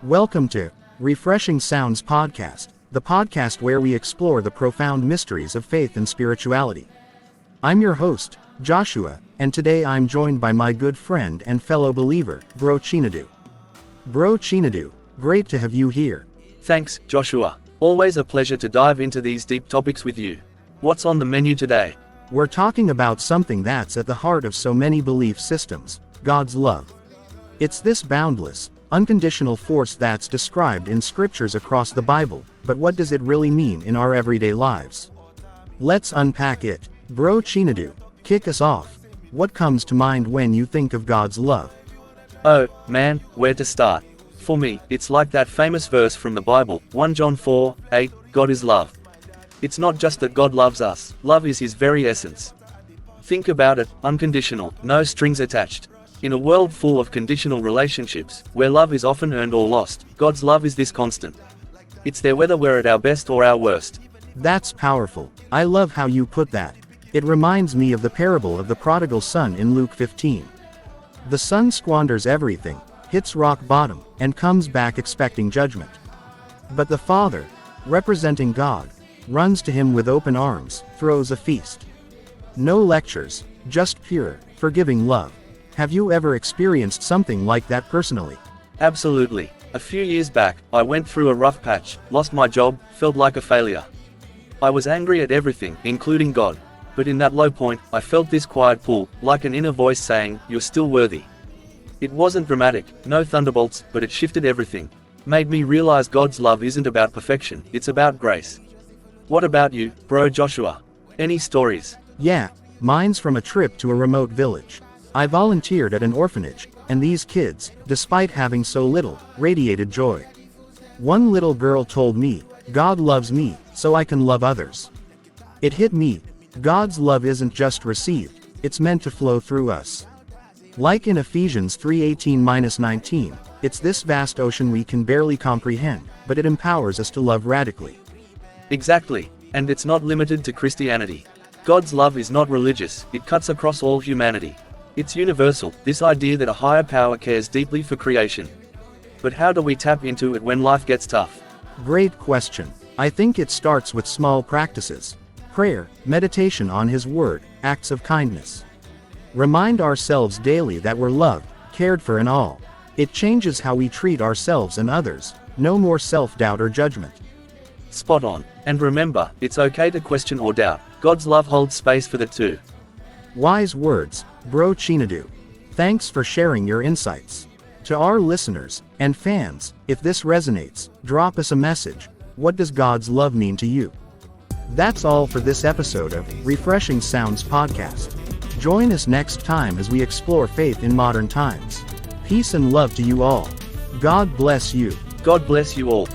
Welcome to Refreshing Sounds Podcast, the podcast where we explore the profound mysteries of faith and spirituality. I'm your host, Joshua, and today I'm joined by my good friend and fellow believer, Bro Chinadu. Bro Chinadu, great to have you here. Thanks, Joshua. Always a pleasure to dive into these deep topics with you. What's on the menu today? We're talking about something that's at the heart of so many belief systems, God's love. It's this boundless, unconditional force that's described in scriptures across the Bible, but what does it really mean in our everyday lives? Let's unpack it. Bro Chinadu, kick us off. What comes to mind when you think of God's love? Oh, man, where to start? For me, it's like that famous verse from the Bible, 1 John 4:8, God is love. It's not just that God loves us, love is his very essence. Think about it, unconditional, no strings attached. In a world full of conditional relationships, where love is often earned or lost, God's love is this constant. It's there whether we're at our best or our worst. That's powerful. I love how you put that. It reminds me of the parable of the prodigal son in Luke 15. The son squanders everything, hits rock bottom, and comes back expecting judgment. But the father, representing God, runs to him with open arms, throws a feast. No lectures, just pure, forgiving love. Have you ever experienced something like that personally? Absolutely. A few years back, I went through a rough patch, lost my job, felt like a failure. I was angry at everything, including God. But in that low point, I felt this quiet pull, like an inner voice saying, "You're still worthy." It wasn't dramatic, no thunderbolts, but it shifted everything. Made me realize God's love isn't about perfection, it's about grace. What about you, Bro Joshua? Any stories? Yeah, mine's from a trip to a remote village. I volunteered at an orphanage, and these kids, despite having so little, radiated joy. One little girl told me, "God loves me, so I can love others." It hit me. God's love isn't just received, it's meant to flow through us. Like in Ephesians 3:18-19, it's this vast ocean we can barely comprehend, but it empowers us to love radically. Exactly. And it's not limited to Christianity. God's love is not religious, it cuts across all humanity. It's universal, this idea that a higher power cares deeply for creation. But how do we tap into it when life gets tough? Great question. I think it starts with small practices. Prayer, meditation on His Word, acts of kindness. Remind ourselves daily that we're loved, cared for and all. It changes how we treat ourselves and others. No more self-doubt or judgment. Spot on. And remember, it's okay to question or doubt. God's love holds space for the two. Wise words, Bro Chinadu. Thanks for sharing your insights. To our listeners and fans, if this resonates, drop us a message. What does God's love mean to you? That's all for this episode of Refreshing Sounds Podcast. Join us next time as we explore faith in modern times. Peace and love to you all. God bless you. God bless you all.